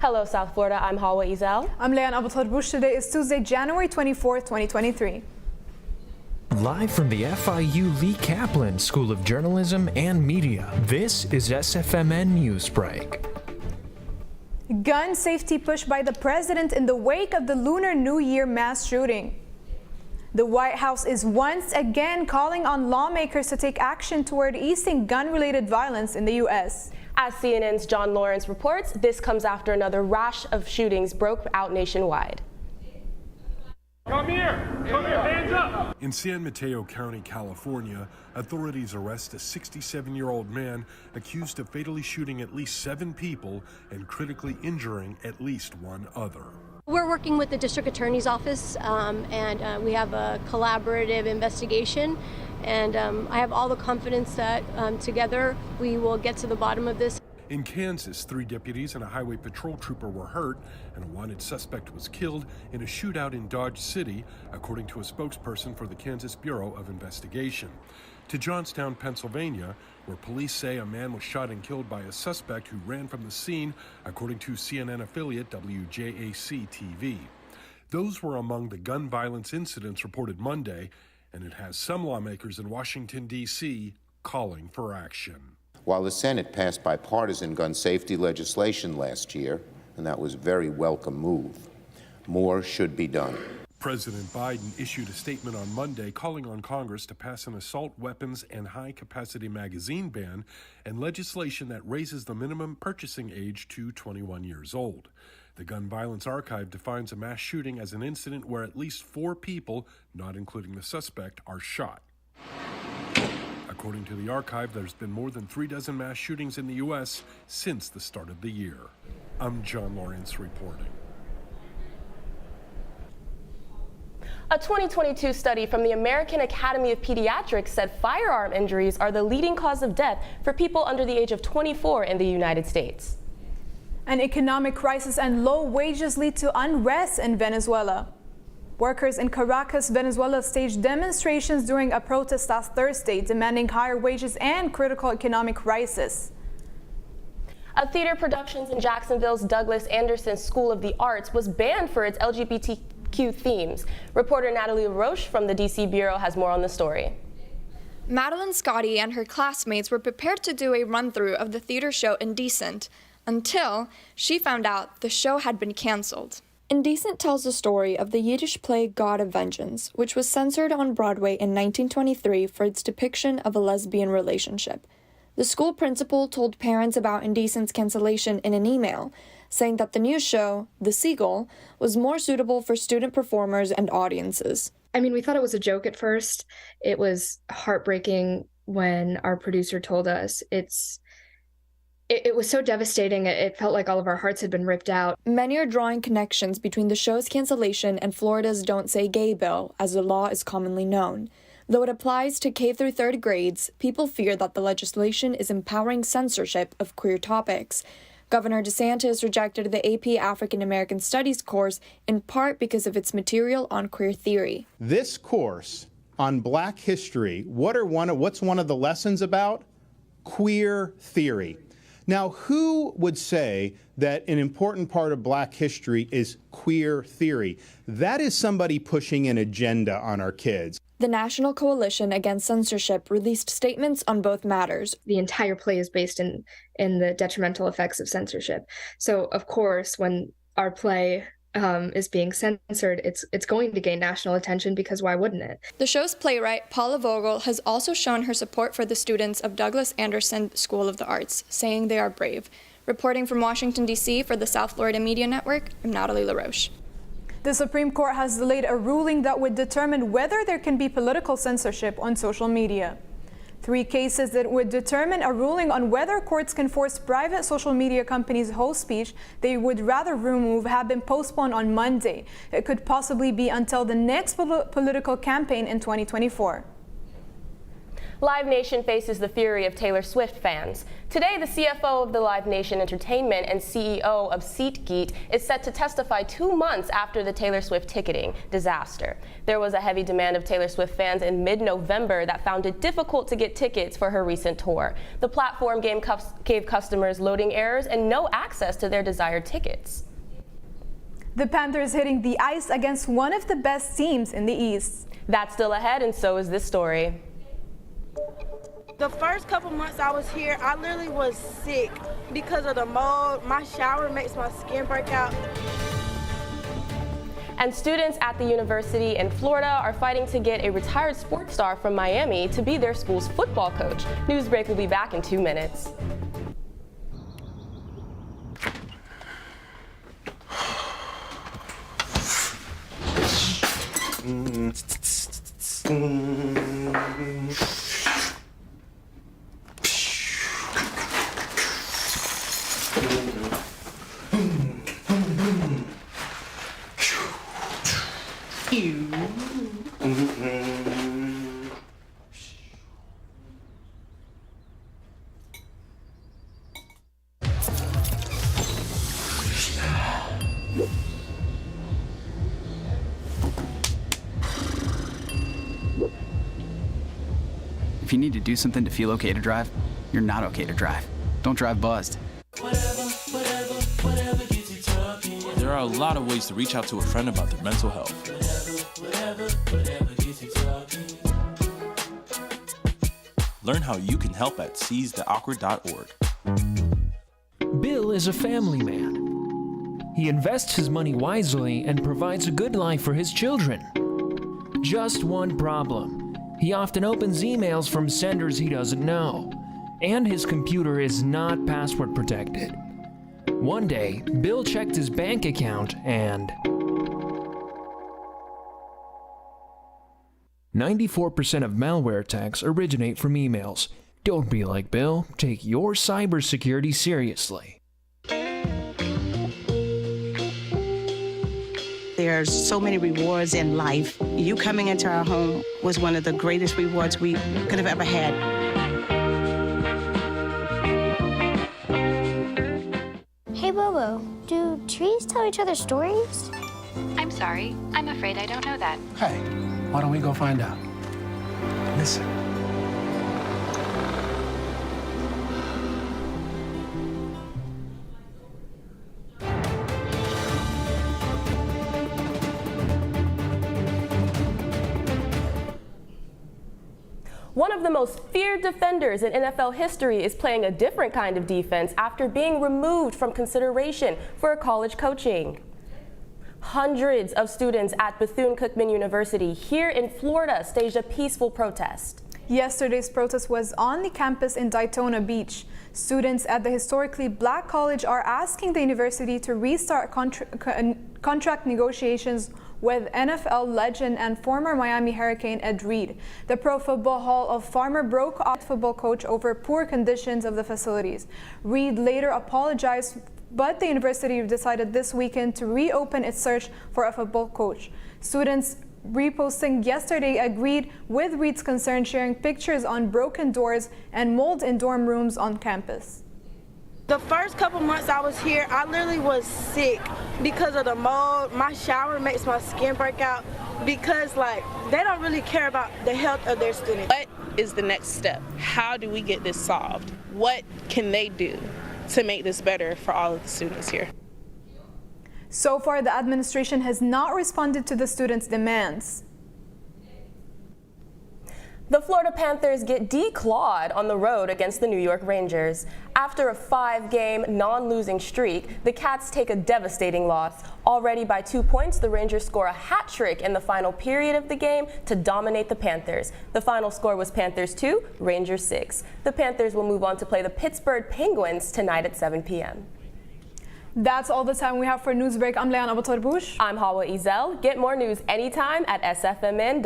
Hello, South Florida. I'm Hawa Ezel. I'm Leanne Abu-Tarbush. Today is Tuesday, January 24th, 2023. Live from the FIU Lee Kaplan School of Journalism and Media, this is SFMN Newsbreak. Gun safety push by the president in the wake of the Lunar New Year mass shooting. The White House is once again calling on lawmakers to take action toward easing gun-related violence in the U.S. As CNN's John Lawrence reports, this comes after another rash of shootings broke out nationwide. Come here, hands up. In San Mateo County, California, authorities arrest a 67-year-old man accused of fatally shooting at least 7 people and critically injuring at least one other. We're working with the district attorney's office and we have a collaborative investigation, and I have all the confidence that together we will get to the bottom of this. In Kansas, 3 deputies and a highway patrol trooper were hurt, and a wanted suspect was killed in a shootout in Dodge City, according to a spokesperson for the Kansas Bureau of Investigation. To Johnstown, Pennsylvania, where police say a man was shot and killed by a suspect who ran from the scene, according to CNN affiliate WJAC-TV. Those were among the gun violence incidents reported Monday, and it has some lawmakers in Washington, D.C. calling for action. While the Senate passed bipartisan gun safety legislation last year, and that was a very welcome move, more should be done. President Biden issued a statement on Monday calling on Congress to pass an assault weapons and high-capacity magazine ban and legislation that raises the minimum purchasing age to 21 years old. The Gun Violence Archive defines a mass shooting as an incident where at least 4 people, not including the suspect, are shot. According to the archive, there's been more than 36 mass shootings in the U.S. since the start of the year. I'm John Lawrence reporting. A 2022 study from the American Academy of Pediatrics said firearm injuries are the leading cause of death for people under the age of 24 in the United States. An economic crisis and low wages lead to unrest in Venezuela. Workers in Caracas, Venezuela staged demonstrations during a protest last Thursday demanding higher wages and critical economic crisis. A theater productions in Jacksonville's Douglas Anderson School of the Arts was banned for its LGBTQ themes. Reporter Natalie LaRoche from the DC Bureau has more on the story. Madeline Scotti and her classmates were prepared to do a run-through of the theater show Indecent until she found out the show had been canceled. Indecent tells the story of the Yiddish play God of Vengeance, which was censored on Broadway in 1923 for its depiction of a lesbian relationship. The school principal told parents about Indecent's cancellation in an email, saying that the new show, The Seagull, was more suitable for student performers and audiences. I mean, we thought it was a joke at first. It was heartbreaking when our producer told us it was so devastating. It felt like all of our hearts had been ripped out. Many are drawing connections between the show's cancellation and Florida's Don't Say Gay bill, as the law is commonly known. Though it applies to K through 3rd grades, people fear that the legislation is empowering censorship of queer topics. Governor DeSantis rejected the AP African American Studies course in part because of its material on queer theory. This course on Black history, what's one of the lessons about? Queer theory. Now, who would say that an important part of Black history is queer theory? That is somebody pushing an agenda on our kids. The National Coalition Against Censorship released statements on both matters. The entire play is based in the detrimental effects of censorship. So, of course, when our play is being censored, it's going to gain national attention, because why wouldn't it? The show's playwright, Paula Vogel, has also shown her support for the students of Douglas Anderson School of the Arts, saying they are brave. Reporting from Washington, D.C. for the South Florida Media Network, I'm Natalie LaRoche. The Supreme Court has delayed a ruling that would determine whether there can be political censorship on social media. 3 cases that would determine a ruling on whether courts can force private social media companies' host speech they would rather remove have been postponed on Monday. It could possibly be until the next political campaign in 2024. Live Nation faces the fury of Taylor Swift fans. Today, the CFO of the Live Nation Entertainment and CEO of SeatGeek is set to testify 2 months after the Taylor Swift ticketing disaster. There was a heavy demand of Taylor Swift fans in mid-November that found it difficult to get tickets for her recent tour. The platform gave customers loading errors and no access to their desired tickets. The Panthers hitting the ice against one of the best teams in the East. That's still ahead, and so is this story. The first couple months I was here, I literally was sick because of the mold. My shower makes my skin break out. And students at the university in Florida are fighting to get a retired sports star from Miami to be their school's football coach. Newsbreak will be back in 2 minutes. If you need to do something to feel okay to drive, you're not okay to drive. Don't drive buzzed. There are a lot of ways to reach out to a friend about their mental health. Learn how you can help at seizetheawkward.org. Bill is a family man. He invests his money wisely and provides a good life for his children. Just one problem. He often opens emails from senders he doesn't know, and his computer is not password protected. One day, Bill checked his bank account and 94% of malware attacks originate from emails. Don't be like Bill. Take your cybersecurity seriously. There's so many rewards in life. You coming into our home was one of the greatest rewards we could have ever had. Hey, Bobo, do trees tell each other stories? I'm sorry. I'm afraid I don't know that. Hey, why don't we go find out? Listen. One of the most feared defenders in NFL history is playing a different kind of defense after being removed from consideration for college coaching. Hundreds of students at Bethune-Cookman University here in Florida staged a peaceful protest. Yesterday's protest was on the campus in Daytona Beach. Students at the historically black college are asking the university to restart contract negotiations with NFL legend and former Miami Hurricane Ed Reed. The Pro Football Hall of Fame broke off football coach over poor conditions of the facilities. Reed later apologized, but the university decided this weekend to reopen its search for a football coach. Students reposting yesterday agreed with Reed's concern, sharing pictures on broken doors and mold in dorm rooms on campus. The first couple months I was here, I literally was sick because of the mold. My shower makes my skin break out because they don't really care about the health of their students. What is the next step? How do we get this solved? What can they do to make this better for all of the students here? So far, the administration has not responded to the students' demands. The Florida Panthers get declawed on the road against the New York Rangers. After a 5-game non-losing streak, the Cats take a devastating loss. Already by 2 points, the Rangers score a hat trick in the final period of the game to dominate the Panthers. The final score was Panthers 2, Rangers 6. The Panthers will move on to play the Pittsburgh Penguins tonight at 7 p.m. That's all the time we have for Newsbreak. I'm Leanna Abutarbush. I'm Hawa Ezel. Get more news anytime at sfmn.fiu.edu.